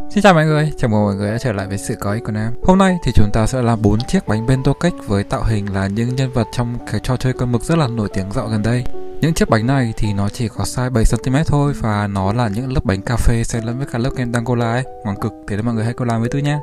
Xin chào mọi người, chào mừng mọi người đã trở lại với sự có ích của Nam. Hôm nay thì chúng ta sẽ làm 4 chiếc bánh bento cake với tạo hình là những nhân vật trong cái trò chơi con mực rất là nổi tiếng dạo gần đây. Những chiếc bánh này thì nó chỉ có size 7cm thôi và nó là những lớp bánh cà phê xen lẫn với cả lớp kem Dangola ấy, ngon cực. Thế nên mọi người hãy cùng làm với tôi nha.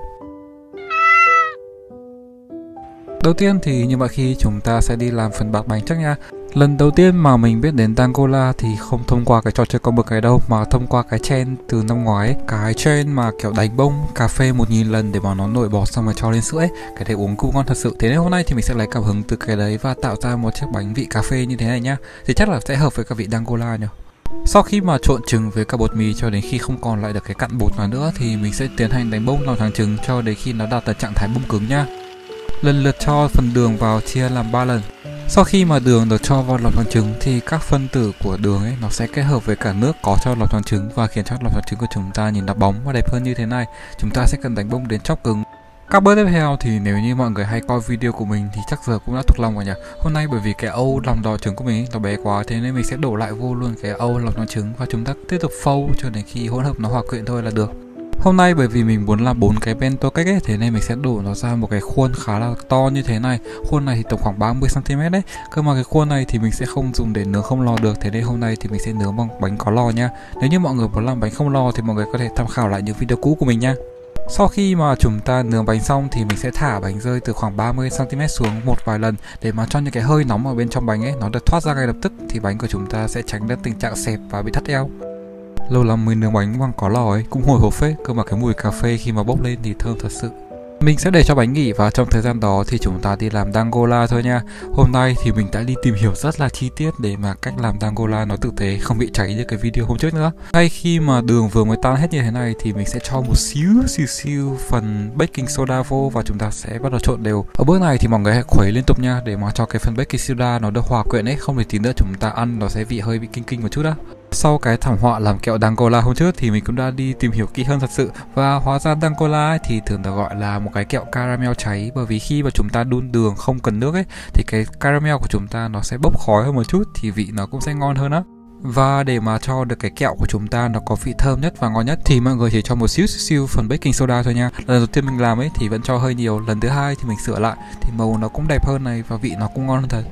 Đầu tiên thì như mọi khi chúng ta sẽ đi làm phần bạt bánh trước nha. Lần đầu tiên mà mình biết đến Dangola thì không thông qua cái trò chơi con mực này đâu, mà thông qua cái trend từ năm ngoái ấy. Cái trend mà kiểu đánh bông cà phê 1000 lần để mà nó nổi bọt xong rồi cho lên sữa ấy. Cái đấy uống cũng ngon thật sự. Thế nên hôm nay thì mình sẽ lấy cảm hứng từ cái đấy và tạo ra một chiếc bánh vị cà phê như thế này nhá. Thì chắc là sẽ hợp với cả vị Dangola nhỉ. Sau khi mà trộn trứng với cả bột mì cho đến khi không còn lại được cái cặn bột nào nữa thì mình sẽ tiến hành đánh bông lòng trắng trứng cho đến khi nó đạt được trạng thái bông cứng nhá. Lần lượt cho phần đường vào chia làm 3 lần. Sau khi mà đường được cho vào lòng trắng trứng thì các phân tử của đường ấy nó sẽ kết hợp với cả nước có cho lòng trắng trứng và khiến cho lòng trắng trứng của chúng ta nhìn nó bóng và đẹp hơn như thế này. Chúng ta sẽ cần đánh bông đến chóc cứng. Các bước tiếp theo thì nếu như mọi người hay coi video của mình thì chắc giờ cũng đã thuộc lòng rồi nhỉ. Hôm nay bởi vì cái âu lòng đỏ trứng của mình ấy, nó bé quá, thế nên mình sẽ đổ lại vô luôn cái âu lòng trắng trứng và chúng ta tiếp tục phâu cho đến khi hỗn hợp nó hòa quyện thôi là được. Hôm nay bởi vì mình muốn làm 4 cái bento cake ấy, thế nên mình sẽ đổ nó ra một cái khuôn khá là to như thế này. Khuôn này thì tầm khoảng 30cm đấy. Cơ mà cái khuôn này thì mình sẽ không dùng để nướng không lò được, thế nên hôm nay thì mình sẽ nướng bằng bánh có lò nha. Nếu như mọi người muốn làm bánh không lò thì mọi người có thể tham khảo lại những video cũ của mình nha. Sau khi mà chúng ta nướng bánh xong thì mình sẽ thả bánh rơi từ khoảng 30cm xuống một vài lần để mà cho những cái hơi nóng ở bên trong bánh ấy nó được thoát ra ngay lập tức, thì bánh của chúng ta sẽ tránh được tình trạng xẹp và bị thắt eo. Lâu lắm mới nướng bánh bằng có lò ấy, cũng hồi hộp phết, cơ mà cái mùi cà phê khi mà bốc lên thì thơm thật sự. Mình sẽ để cho bánh nghỉ và trong thời gian đó thì chúng ta đi làm Dangola thôi nha. Hôm nay thì mình đã đi tìm hiểu rất là chi tiết để mà cách làm Dangola nó tử tế, không bị cháy như cái video hôm trước nữa. Ngay khi mà đường vừa mới tan hết như thế này thì mình sẽ cho một xíu phần baking soda vô và chúng ta sẽ bắt đầu trộn đều. Ở bước này thì mọi người hãy khuấy liên tục nha, để mà cho cái phần baking soda nó được hòa quyện ấy, không để tí nữa chúng ta ăn nó sẽ vị hơi bị kinh một chút đó. Sau cái thảm họa làm kẹo Dangola hôm trước thì mình cũng đã đi tìm hiểu kỹ hơn thật sự, và hóa ra Dangola ấy thì thường được gọi là một cái kẹo caramel cháy, bởi vì khi mà chúng ta đun đường không cần nước ấy thì cái caramel của chúng ta nó sẽ bốc khói hơn một chút thì vị nó cũng sẽ ngon hơn á. Và để mà cho được cái kẹo của chúng ta nó có vị thơm nhất và ngon nhất thì mọi người chỉ cho một xíu phần baking soda thôi nha. Lần đầu tiên mình làm ấy thì vẫn cho hơi nhiều, lần thứ hai thì mình sửa lại thì màu nó cũng đẹp hơn này và vị nó cũng ngon hơn thật.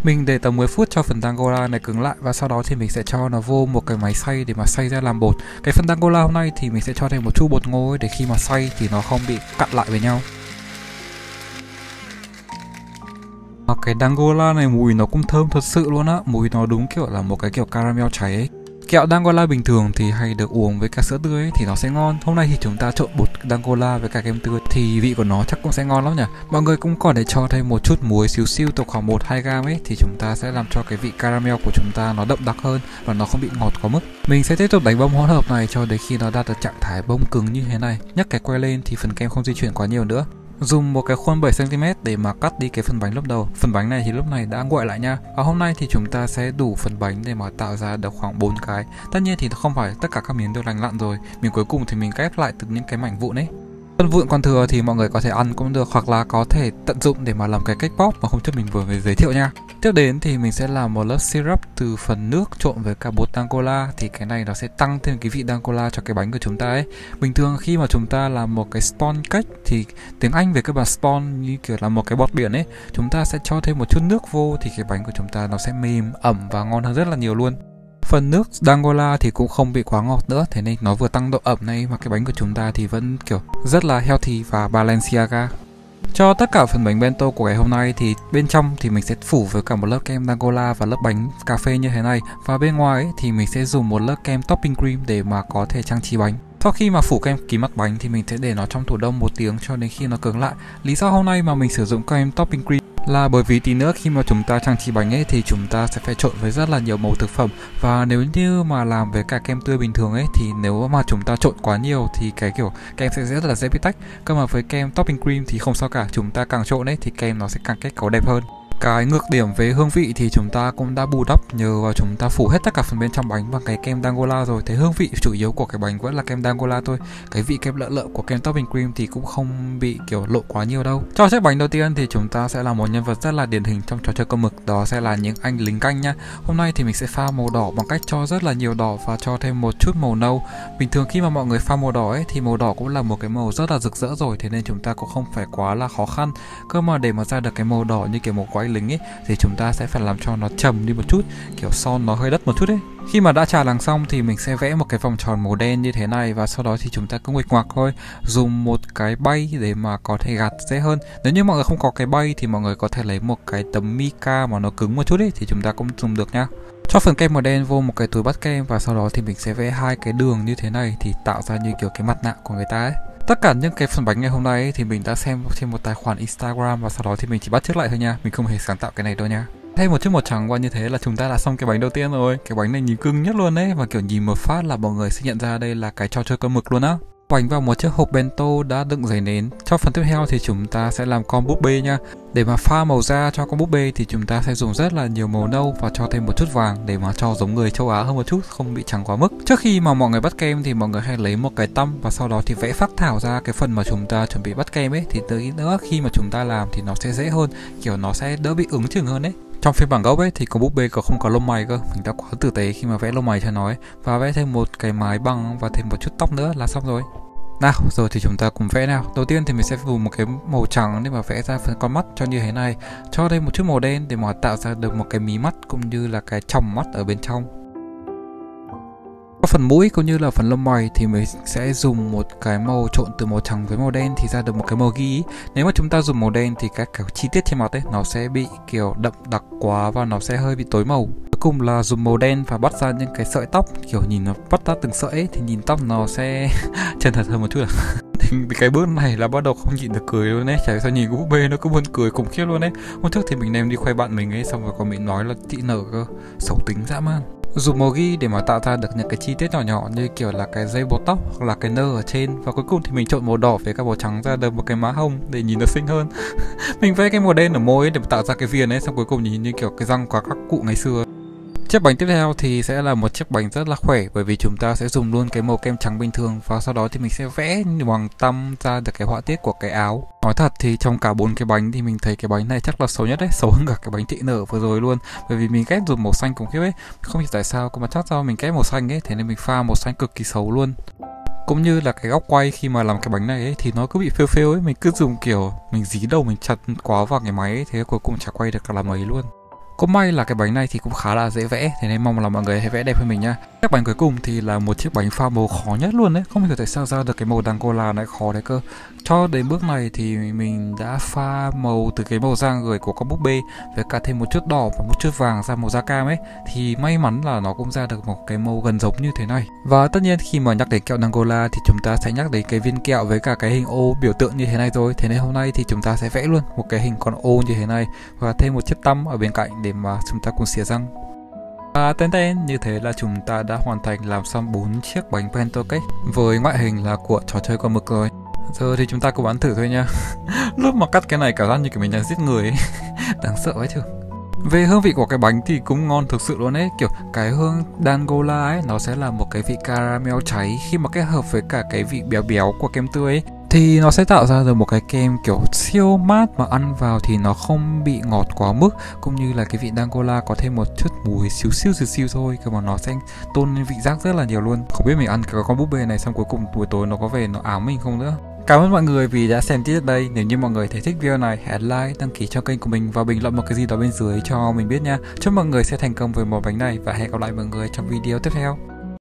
Mình để tầm 10 phút cho phần Dangola này cứng lại và sau đó thì mình sẽ cho nó vô một cái máy xay để mà xay ra làm bột. Cái phần Dangola hôm nay thì mình sẽ cho thêm một chút bột ngô ấy để khi mà xay thì nó không bị cặn lại với nhau. Và cái Dangola này mùi nó cũng thơm thật sự luôn á, mùi nó đúng kiểu là một cái kiểu caramel cháy ấy. Kẹo Dangola bình thường thì hay được uống với cả sữa tươi ấy, thì nó sẽ ngon. Hôm nay thì chúng ta trộn bột Dangola với cả kem tươi thì vị của nó chắc cũng sẽ ngon lắm nhỉ. Mọi người cũng có thể cho thêm một chút muối xíu từ khoảng 1-2 gram ấy, thì chúng ta sẽ làm cho cái vị caramel của chúng ta nó đậm đặc hơn và nó không bị ngọt quá mức. Mình sẽ tiếp tục đánh bông hỗn hợp này cho đến khi nó đạt được trạng thái bông cứng như thế này. Nhấc cái que lên thì phần kem không di chuyển quá nhiều nữa. Dùng một cái khuôn 7cm để mà cắt đi cái phần bánh lúc đầu. Phần bánh này thì lúc này đã nguội lại nha. Và hôm nay thì chúng ta sẽ đủ phần bánh để mà tạo ra được khoảng 4 cái. Tất nhiên thì không phải tất cả các miếng đều lành lặn rồi. Miếng cuối cùng thì mình ghép lại từ những cái mảnh vụn ấy. Phần vụn còn thừa thì mọi người có thể ăn cũng được, hoặc là có thể tận dụng để mà làm cái cake pop mà hôm trước mình vừa mới giới thiệu nha. Tiếp đến thì mình sẽ làm một lớp syrup từ phần nước trộn với cả bột Dangola, thì cái này nó sẽ tăng thêm cái vị Dangola cho cái bánh của chúng ta ấy. Bình thường khi mà chúng ta làm một cái sponge cake thì tiếng Anh về các bạn sponge như kiểu là một cái bọt biển ấy, chúng ta sẽ cho thêm một chút nước vô thì cái bánh của chúng ta nó sẽ mềm, ẩm và ngon hơn rất là nhiều luôn. Phần nước Dangola thì cũng không bị quá ngọt nữa, thế nên nó vừa tăng độ ẩm này mà cái bánh của chúng ta thì vẫn kiểu rất là healthy và Balenciaga. Cho tất cả phần bánh bento của ngày hôm nay thì bên trong thì mình sẽ phủ với cả một lớp kem Dangola và lớp bánh cà phê như thế này, và bên ngoài ấy, thì mình sẽ dùng một lớp kem topping cream để mà có thể trang trí bánh. Sau khi mà phủ kem kín mặt bánh thì mình sẽ để nó trong tủ đông 1 tiếng cho đến khi nó cứng lại. Lý do hôm nay mà mình sử dụng kem topping cream là bởi vì tí nữa khi mà chúng ta trang trí bánh ấy thì chúng ta sẽ phải trộn với rất là nhiều màu thực phẩm, và nếu như mà làm với cả kem tươi bình thường ấy thì nếu mà chúng ta trộn quá nhiều thì cái kiểu kem sẽ rất là dễ bị tách. Cơ mà với kem topping cream thì không sao cả, chúng ta càng trộn ấy thì kem nó sẽ càng kết cấu đẹp hơn. Cái ngược điểm về hương vị thì chúng ta cũng đã bù đắp nhờ vào chúng ta phủ hết tất cả phần bên trong bánh bằng cái kem Dangola rồi. Thế hương vị chủ yếu của cái bánh vẫn là kem Dangola thôi. Cái vị kem lợ lợ của kem topping cream thì cũng không bị kiểu lộ quá nhiều đâu. Cho chiếc bánh đầu tiên thì chúng ta sẽ là một nhân vật rất là điển hình trong trò chơi con mực, đó sẽ là những anh lính canh nhá. Hôm nay thì mình sẽ pha màu đỏ bằng cách cho rất là nhiều đỏ và cho thêm một chút màu nâu. Bình thường khi mà mọi người pha màu đỏ ấy thì màu đỏ cũng là một cái màu rất là rực rỡ rồi, thế nên chúng ta cũng không phải quá là khó khăn. Cơ mà để mà ra được cái màu đỏ như kiểu màu của anh lính ấy thì chúng ta sẽ phải làm cho nó trầm đi một chút, kiểu son nó hơi đất một chút ấy. Khi mà đã trà làng xong thì mình sẽ vẽ một cái vòng tròn màu đen như thế này, và sau đó thì chúng ta cứ nguệch ngoạc thôi, dùng một cái bay để mà có thể gạt dễ hơn. Nếu như mọi người không có cái bay thì mọi người có thể lấy một cái tấm mica mà nó cứng một chút ấy thì chúng ta cũng dùng được nhá. Cho phần kem màu đen vô một cái túi bắt kem và sau đó thì mình sẽ vẽ hai cái đường như thế này thì tạo ra như kiểu cái mặt nạ của người ta ấy. Tất cả những cái phần bánh ngày hôm nay ấy, thì mình đã xem trên một tài khoản Instagram và sau đó thì mình chỉ bắt chước lại thôi nha, mình không hề sáng tạo cái này đâu nha. Thêm một chút màu trắng qua như thế là chúng ta đã xong cái bánh đầu tiên rồi. Cái bánh này nhìn cưng nhất luôn đấy, và kiểu nhìn một phát là mọi người sẽ nhận ra đây là cái trò chơi con mực luôn á. Bánh vào một chiếc hộp bento đã đựng giấy nến. Cho phần tiếp theo thì chúng ta sẽ làm con búp bê nha. Để mà pha màu da cho con búp bê thì chúng ta sẽ dùng rất là nhiều màu nâu và cho thêm một chút vàng để mà cho giống người châu Á hơn một chút, không bị trắng quá mức. Trước khi mà mọi người bắt kem thì mọi người hãy lấy một cái tăm và sau đó thì vẽ phác thảo ra cái phần mà chúng ta chuẩn bị bắt kem ấy, thì tới nữa khi mà chúng ta làm thì nó sẽ dễ hơn, kiểu nó sẽ đỡ bị ứng chừng hơn đấy. Trong phiên bản gốc ấy thì con búp bê có không có lông mày cơ, mình đã quá tử tế khi mà vẽ lông mày cho nó ấy, và vẽ thêm một cái mái bằng và thêm một chút tóc nữa là xong rồi. Nào, rồi thì chúng ta cùng vẽ nào. Đầu tiên thì mình sẽ dùng một cái màu trắng để mà vẽ ra phần con mắt cho như thế này. Cho thêm một chút màu đen để mà tạo ra được một cái mí mắt cũng như là cái tròng mắt ở bên trong. Có phần mũi cũng như là phần lông mày thì mình sẽ dùng một cái màu trộn từ màu trắng với màu đen thì ra được một cái màu ghi. Nếu mà chúng ta dùng màu đen thì các kiểu chi tiết trên mặt ấy nó sẽ bị kiểu đậm đặc quá và nó sẽ hơi bị tối màu. Cuối cùng là dùng màu đen và bắt ra những cái sợi tóc, kiểu nhìn nó bắt ra từng sợi ấy, thì nhìn tóc nó sẽ chân thật hơn một chút. Thì cái bước này là bắt đầu không nhịn được cười luôn ấy, chả sao nhìn cái búp bê nó cứ buồn cười khủng khiếp luôn ấy. Hôm trước thì mình đem đi khoe bạn mình ấy, xong rồi còn bị nói là tị nở cơ, xấu tính dã man. Dùng màu ghi để mà tạo ra được những cái chi tiết nhỏ nhỏ như kiểu là cái dây buộc tóc hoặc là cái nơ ở trên, và cuối cùng thì mình trộn màu đỏ với các màu trắng ra được một cái má hồng để nhìn nó xinh hơn. Mình vẽ cái màu đen ở môi ấy để tạo ra cái viền ấy, xong cuối cùng nhìn như kiểu cái răng của các cụ ngày xưa. Chiếc bánh tiếp theo thì sẽ là một chiếc bánh rất là khỏe, bởi vì chúng ta sẽ dùng luôn cái màu kem trắng bình thường và sau đó thì mình sẽ vẽ bằng tăm ra được cái họa tiết của cái áo. Nói thật thì trong cả 4 cái bánh thì mình thấy cái bánh này chắc là xấu nhất đấy, xấu hơn cả cái bánh tị nở vừa rồi luôn, bởi vì mình ghét dùng màu xanh khủng khiếp ấy, không hiểu tại sao, mà chắc do mình ghét màu xanh ấy, thế nên mình pha màu xanh cực kỳ xấu luôn. Cũng như là cái góc quay khi mà làm cái bánh này ấy thì nó cứ bị phêu phêu ấy, mình cứ dùng kiểu mình dí đầu mình chặt quá vào cái máy ấy, thế cuối cùng chả quay được cả làm ấy luôn. Cũng may là cái bánh này thì cũng khá là dễ vẽ, thế nên mong là mọi người hãy vẽ đẹp hơn mình nha. Chiếc bánh cuối cùng thì là một chiếc bánh pha màu khó nhất luôn đấy, không hiểu tại sao ra được cái màu Dangola này khó đấy cơ. Cho đến bước này thì mình đã pha màu từ cái màu da người của con búp bê với cả thêm một chút đỏ và một chút vàng ra màu da cam ấy, thì may mắn là nó cũng ra được một cái màu gần giống như thế này. Và tất nhiên khi mà nhắc đến kẹo Dangola thì chúng ta sẽ nhắc đến cái viên kẹo với cả cái hình ô biểu tượng như thế này rồi, thế nên hôm nay thì chúng ta sẽ vẽ luôn một cái hình con ô như thế này và thêm một chiếc tăm ở bên cạnh để mà chúng ta cùng xỉa răng. Và tên như thế là chúng ta đã hoàn thành làm xong 4 chiếc bánh bento cake với ngoại hình là của trò chơi con mực rồi. Giờ thì chúng ta cùng ăn thử thôi nha. Lúc mà cắt cái này cảm giác như kiểu mình đang giết người ấy. Đáng sợ ấy chứ. Về hương vị của cái bánh thì cũng ngon thực sự luôn ấy, kiểu cái hương Dangola ấy nó sẽ là một cái vị caramel cháy khi mà kết hợp với cả cái vị béo béo của kem tươi ấy, thì nó sẽ tạo ra được một cái kem kiểu siêu mát mà ăn vào thì nó không bị ngọt quá mức, cũng như là cái vị Dangola có thêm một chút mùi xíu xiu thôi, cơ mà nó sẽ tôn lên vị giác rất là nhiều luôn. Không biết mình ăn cái con búp bê này xong cuối cùng buổi tối nó có về nó ám mình không nữa. Cảm ơn mọi người vì đã xem tiếp đây. Nếu như mọi người thấy thích video này, hãy like, đăng ký cho kênh của mình và bình luận một cái gì đó bên dưới cho mình biết nha. Chúc mọi người sẽ thành công với món bánh này và hẹn gặp lại mọi người trong video tiếp theo.